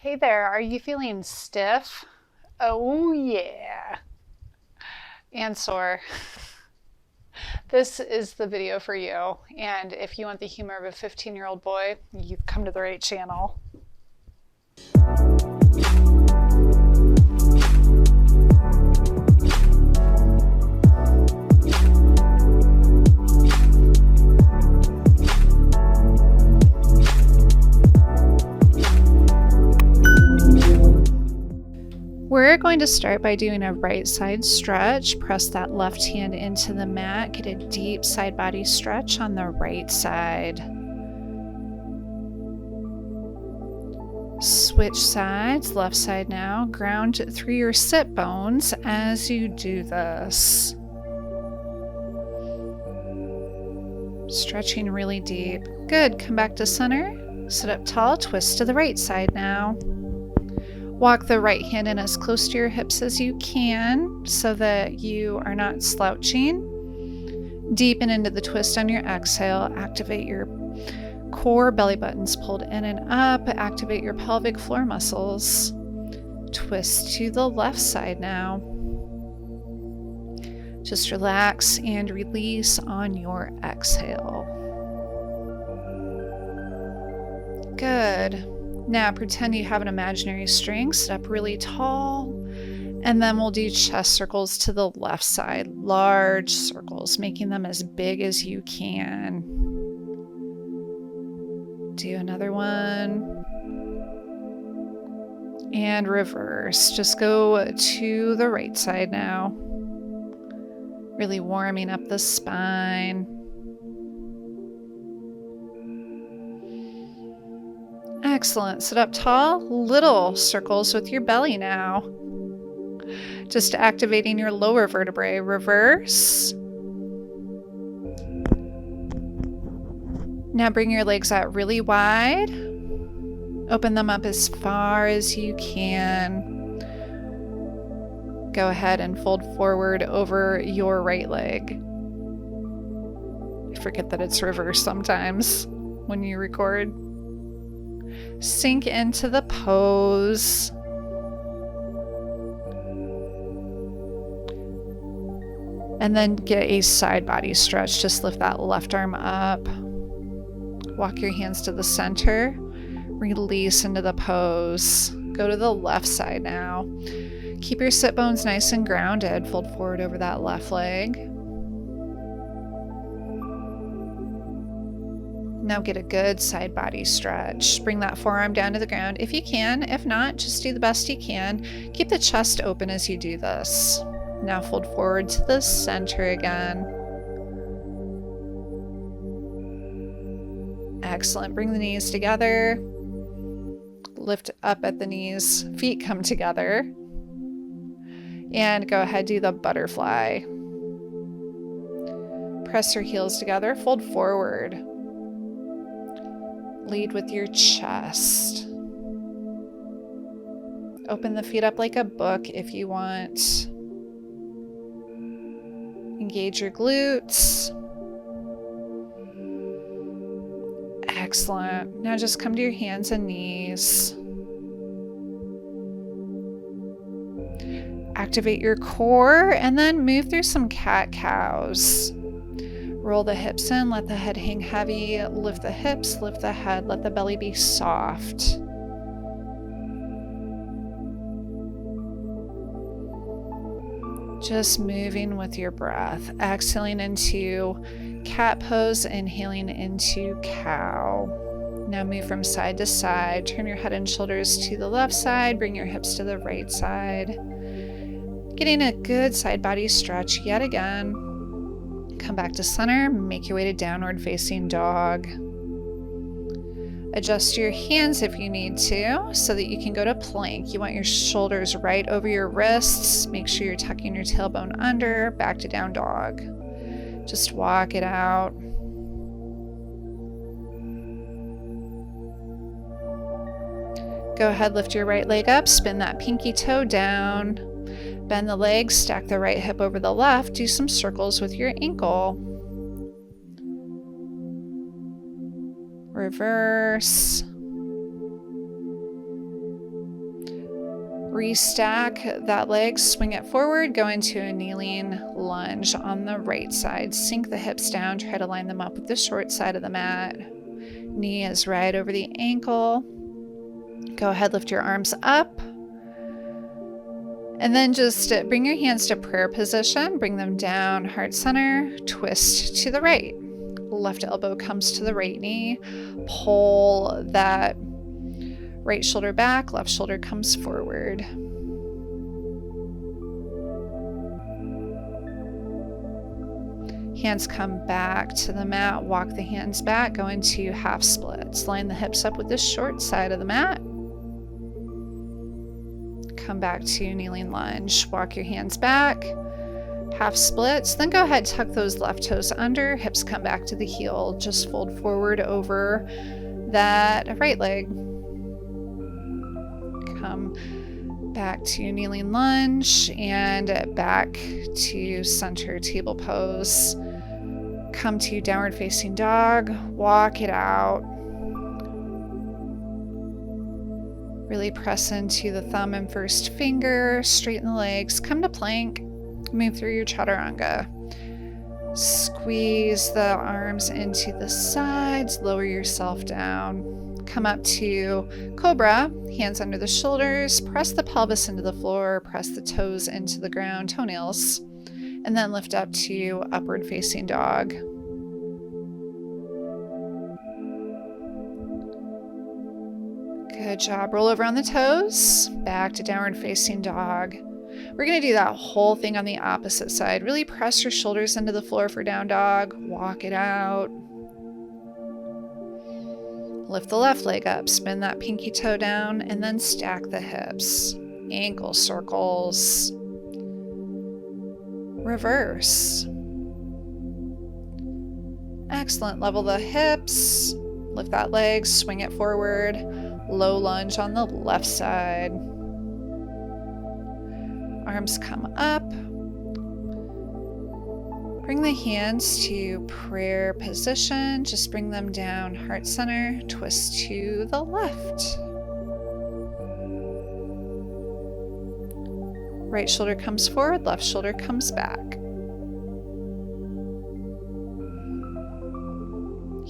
Hey there, are you feeling stiff? Oh, yeah. And sore. This is the video for you. And if you want the humor of a 15-year-old boy, you've come to the right channel. We're going to start by doing a right side stretch. Press that left hand into the mat. Get a deep side body stretch on the right side. Switch sides, left side now. Ground through your sit bones as you do this. Stretching really deep. Good. Come back to center. Sit up tall. Twist to the right side now. Walk the right hand in as close to your hips as you can so that you are not slouching. Deepen into the twist on your exhale. Activate your core, belly buttons pulled in and up. Activate your pelvic floor muscles. Twist to the left side now. Just relax and release on your exhale. Good. Now pretend you have an imaginary string. Sit up really tall. And then we'll do chest circles to the left side. Large circles, making them as big as you can. Do another one. And reverse. Just go to the right side now. Really warming up the spine. Excellent. Sit up tall. Little circles with your belly now. Just activating your lower vertebrae. Reverse. Now bring your legs out really wide. Open them up as far as you can. Go ahead and fold forward over your right leg. I forget that it's reversed sometimes when you record. Sink into the pose. And then get a side body stretch. Just lift that left arm up. Walk your hands to the center. Release into the pose. Go to the left side now. Keep your sit bones nice and grounded. Fold forward over that left leg. Now get a good side body stretch. Bring that forearm down to the ground if you can. If not, just do the best you can. Keep the chest open as you do this. Now fold forward to the center again. Excellent. Bring the knees together. Lift up at the knees. Feet come together. And go ahead, do the butterfly. Press your heels together. Fold forward. Lead with your chest. Open the feet up like a book if you want. Engage your glutes. Excellent. Now just come to your hands and knees. Activate your core and then move through some cat-cows. Roll the hips in, let the head hang heavy, lift the hips, lift the head, let the belly be soft. Just moving with your breath. Exhaling into cat pose, inhaling into cow. Now move from side to side. Turn your head and shoulders to the left side, bring your hips to the right side. Getting a good side body stretch yet again. Come back to center, make your way to downward facing dog. Adjust your hands if you need to so that you can go to plank. You want your shoulders right over your wrists. Make sure you're tucking your tailbone under, back to down dog. Just walk it out. Go ahead, lift your right leg up, spin that pinky toe down. Bend the legs, stack the right hip over the left, do some circles with your ankle. Reverse. Restack that leg, swing it forward, go into a kneeling lunge on the right side. Sink the hips down, try to line them up with the short side of the mat. Knee is right over the ankle. Go ahead, lift your arms up. And then just bring your hands to prayer position, bring them down, heart center, twist to the right. Left elbow comes to the right knee. Pull that right shoulder back, left shoulder comes forward. Hands come back to the mat, walk the hands back, go into half splits. Line the hips up with the short side of the mat. Come back to kneeling lunge, walk your hands back, half splits. Then go ahead, tuck those left toes under, hips come back to the heel. Just fold forward over that right leg. Come back to kneeling lunge and back to center table pose. Come to downward facing dog, walk it out. Really press into the thumb and first finger, straighten the legs, come to plank, move through your chaturanga. Squeeze the arms into the sides, lower yourself down. Come up to cobra, hands under the shoulders, press the pelvis into the floor, press the toes into the ground, toenails, and then lift up to upward facing dog. Good job. Roll over on the toes, back to downward facing dog. We're going to do that whole thing on the opposite side. Really press your shoulders into the floor for down dog, walk it out. Lift the left leg up, spin that pinky toe down, and then stack the hips. Ankle circles. Reverse. Excellent. Level the hips. Lift that leg, swing it forward. Low lunge on the left side. Arms come up. Bring the hands to prayer position. Just bring them down, heart center, twist to the left. Right shoulder comes forward, left shoulder comes back.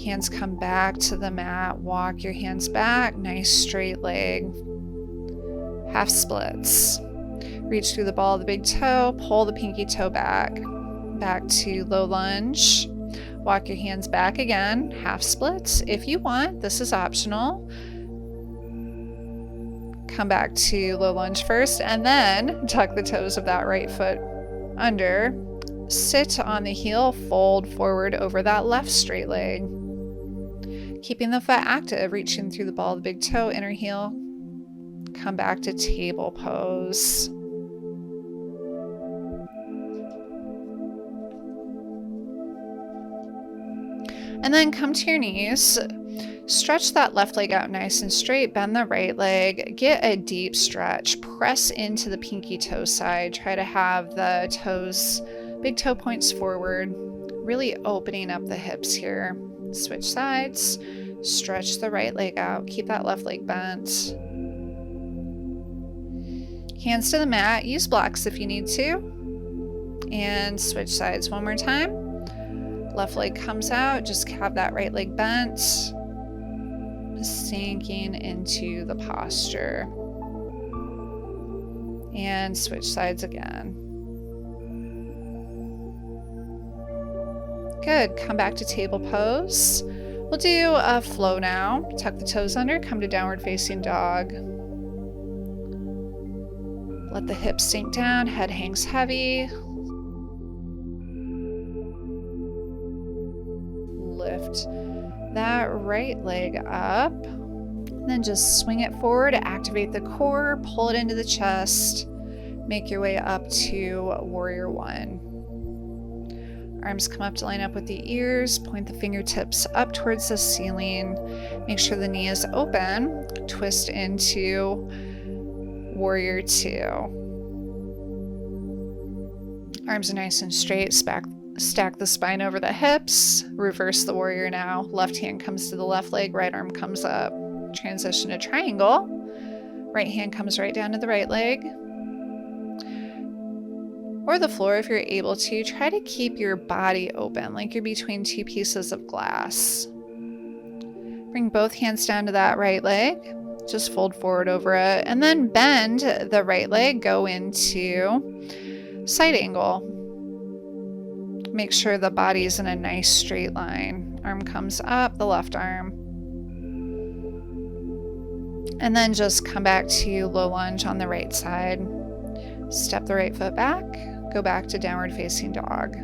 Hands come back to the mat, walk your hands back, nice straight leg. Half splits. Reach through the ball of the big toe, pull the pinky toe back. Back to low lunge. Walk your hands back again, half splits. If you want, this is optional. Come back to low lunge first, and then tuck the toes of that right foot under. Sit on the heel, fold forward over that left straight leg. Keeping the foot active, reaching through the ball of the big toe, inner heel. Come back to table pose. And then come to your knees. Stretch that left leg out nice and straight. Bend the right leg. Get a deep stretch. Press into the pinky toe side. Try to have the toes, big toe points forward. Really opening up the hips here. Switch sides. Stretch the right leg out. Keep that left leg bent. Hands to the mat. Use blocks if you need to. And switch sides one more time. Left leg comes out, just have that right leg bent, sinking into the posture. And switch sides again. Good, come back to table pose. We'll do a flow now. Tuck the toes under, come to downward facing dog. Let the hips sink down, head hangs heavy. Lift that right leg up, then just swing it forward, activate the core, pull it into the chest, make your way up to warrior one. Arms come up to line up with the ears, point the fingertips up towards the ceiling, make sure the knee is open, twist into warrior two. Arms are nice and straight, stack the spine over the hips, reverse the warrior now. Left hand comes to the left leg, right arm comes up. Transition to triangle. Right hand comes right down to the right leg. Or the floor if you're able to. Try to keep your body open, like you're between two pieces of glass. Bring both hands down to that right leg. Just fold forward over it. And then bend the right leg, go into side angle. Make sure the body's in a nice straight line. Arm comes up, the left arm. And then just come back to low lunge on the right side. Step the right foot back. Go back to downward facing dog.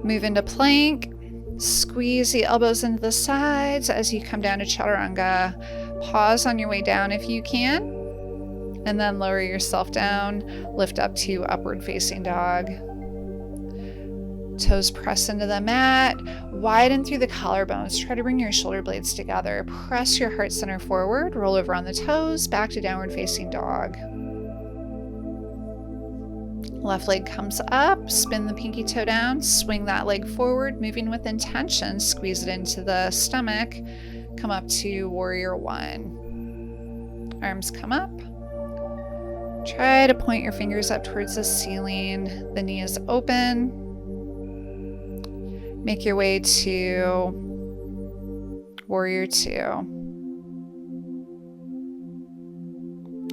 Move into plank. Squeeze the elbows into the sides as you come down to chaturanga. Pause on your way down if you can. And then lower yourself down. Lift up to upward facing dog. Toes press into the mat. Widen through the collarbones. Try to bring your shoulder blades together. Press your heart center forward. Roll over on the toes. Back to downward facing dog. Left leg comes up. Spin the pinky toe down. Swing that leg forward. Moving with intention. Squeeze it into the stomach. Come up to warrior one. Arms come up. Try to point your fingers up towards the ceiling. The knee is open. Make your way to warrior two.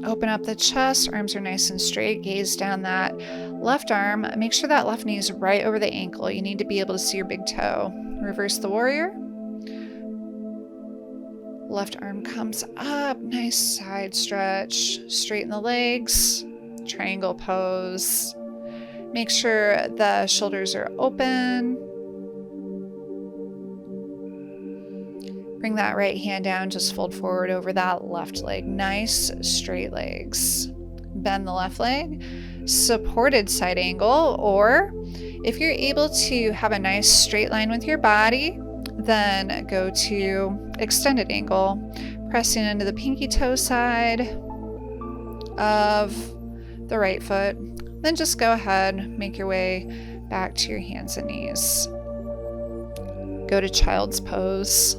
Open up the chest, arms are nice and straight. Gaze down that left arm. Make sure that left knee is right over the ankle. You need to be able to see your big toe. Reverse the warrior. Left arm comes up. Nice side stretch. Straighten the legs. Triangle pose. Make sure the shoulders are open. Bring that right hand down, just fold forward over that left leg. Nice straight legs. Bend the left leg, supported side angle, or if you're able to have a nice straight line with your body, then go to extended angle, pressing into the pinky toe side of the right foot. Then just go ahead, make your way back to your hands and knees. Go to child's pose.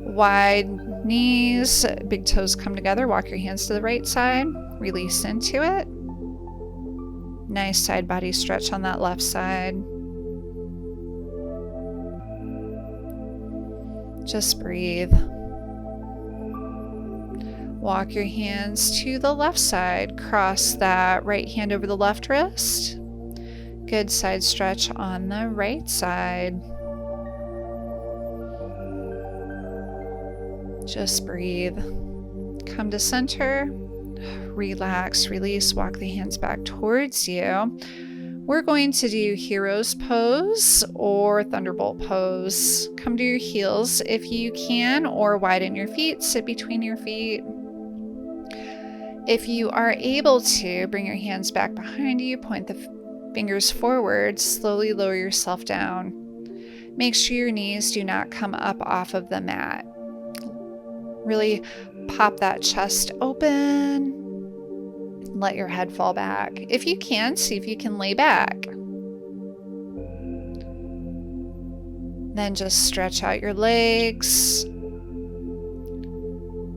Wide knees, big toes come together. Walk your hands to the right side. Release into it. Nice side body stretch on that left side. Just breathe. Walk your hands to the left side. Cross that right hand over the left wrist. Good side stretch on the right side. Just breathe. Come to center. Relax, release, walk the hands back towards you. We're going to do hero's pose or thunderbolt pose. Come to your heels if you can, or widen your feet, sit between your feet. If you are able to, bring your hands back behind you, point the fingers forward, slowly lower yourself down. Make sure your knees do not come up off of the mat. Really pop that chest open. Let your head fall back. If you can, see if you can lay back. Then just stretch out your legs.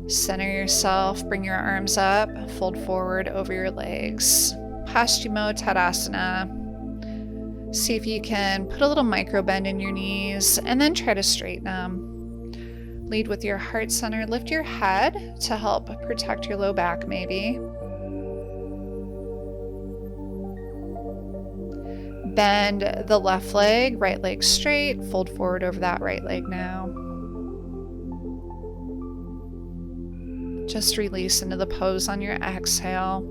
Center yourself. Bring your arms up. Fold forward over your legs. Paschimottanasana. See if you can put a little micro bend in your knees and then try to straighten them. Lead with your heart center. Lift your head to help protect your low back maybe. Bend the left leg, right leg straight. Fold forward over that right leg now. Just release into the pose on your exhale.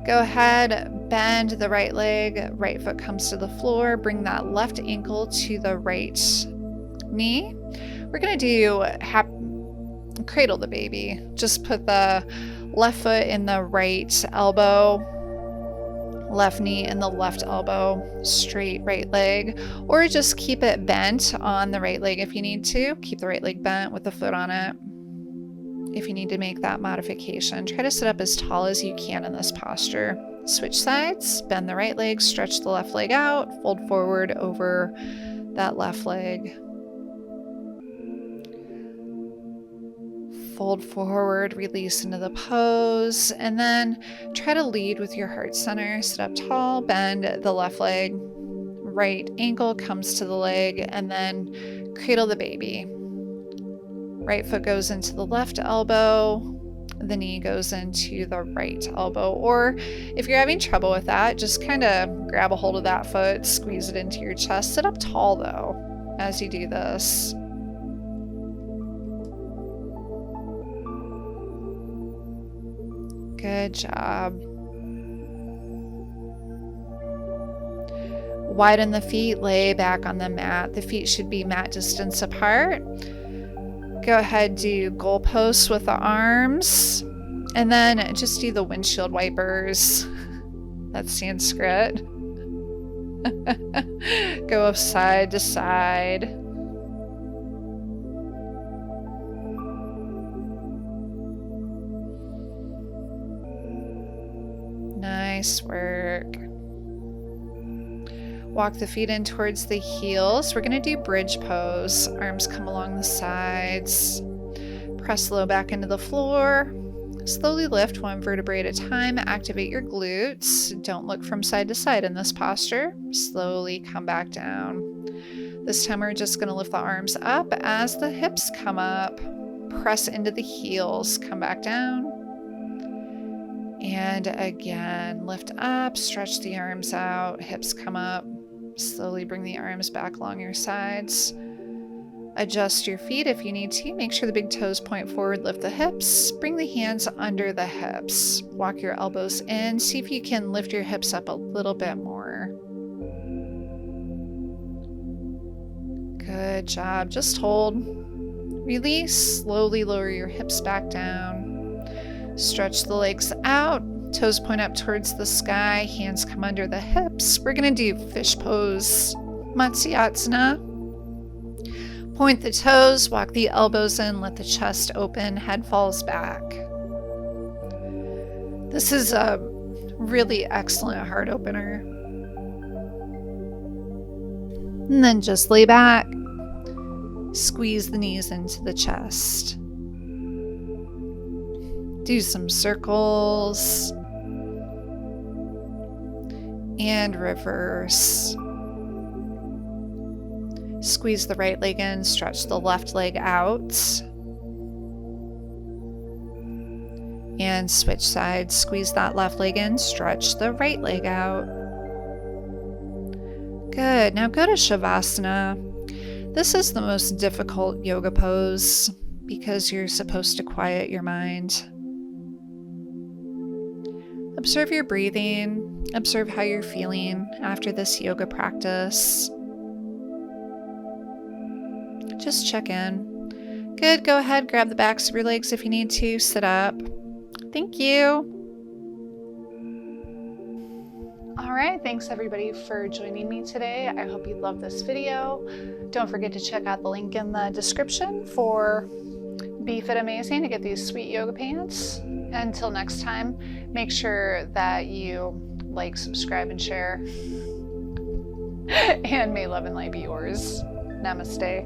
Go ahead, bend the right leg, right foot comes to the floor. Bring that left ankle to the right knee. We're going to do cradle the baby. Just put the left foot in the right elbow, left knee in the left elbow, straight right leg, or just keep it bent on the right leg if you need to. Keep the right leg bent with the foot on it. If you need to make that modification, try to sit up as tall as you can in this posture. Switch sides, bend the right leg, stretch the left leg out, fold forward over that left leg. Fold forward, release into the pose, and then try to lead with your heart center. Sit up tall, bend the left leg, right ankle comes to the leg, and then cradle the baby. Right foot goes into the left elbow, the knee goes into the right elbow. Or if you're having trouble with that, just kind of grab a hold of that foot, squeeze it into your chest. Sit up tall though as you do this. Good job. Widen the feet, lay back on the mat. The feet should be mat distance apart. Go ahead, do goalposts with the arms, and then just do the windshield wipers. That's Sanskrit. Go side to side. Nice work. Walk the feet in towards the heels. We're going to do bridge pose. Arms come along the sides. Press low back into the floor. Slowly lift one vertebrae at a time. Activate your glutes. Don't look from side to side in this posture. Slowly come back down. This time we're just going to lift the arms up as the hips come up. Press into the heels. Come back down. And again, lift up, stretch the arms out, hips come up. Slowly bring the arms back along your sides. Adjust your feet if you need to. Make sure the big toes point forward, lift the hips. Bring the hands under the hips. Walk your elbows in. See if you can lift your hips up a little bit more. Good job. Just hold. Release. Slowly lower your hips back down. Stretch the legs out. Toes point up towards the sky. Hands come under the hips. We're going to do fish pose. Matsyasana. Point the toes. Walk the elbows in. Let the chest open. Head falls back. This is a really excellent heart opener. And then just lay back. Squeeze the knees into the chest. Do some circles. And reverse. Squeeze the right leg in, stretch the left leg out. And switch sides. Squeeze that left leg in, stretch the right leg out. Good. Now go to Shavasana. This is the most difficult yoga pose because you're supposed to quiet your mind. Observe your breathing. Observe how you're feeling after this yoga practice. Just check in. Good. Go ahead. Grab the backs of your legs if you need to. Sit up. Thank you. All right. Thanks everybody for joining me today. I hope you loved this video. Don't forget to check out the link in the description for Be Fit Amazing to get these sweet yoga pants. Until next time, make sure that you like, subscribe, and share. And may love and light be yours. Namaste.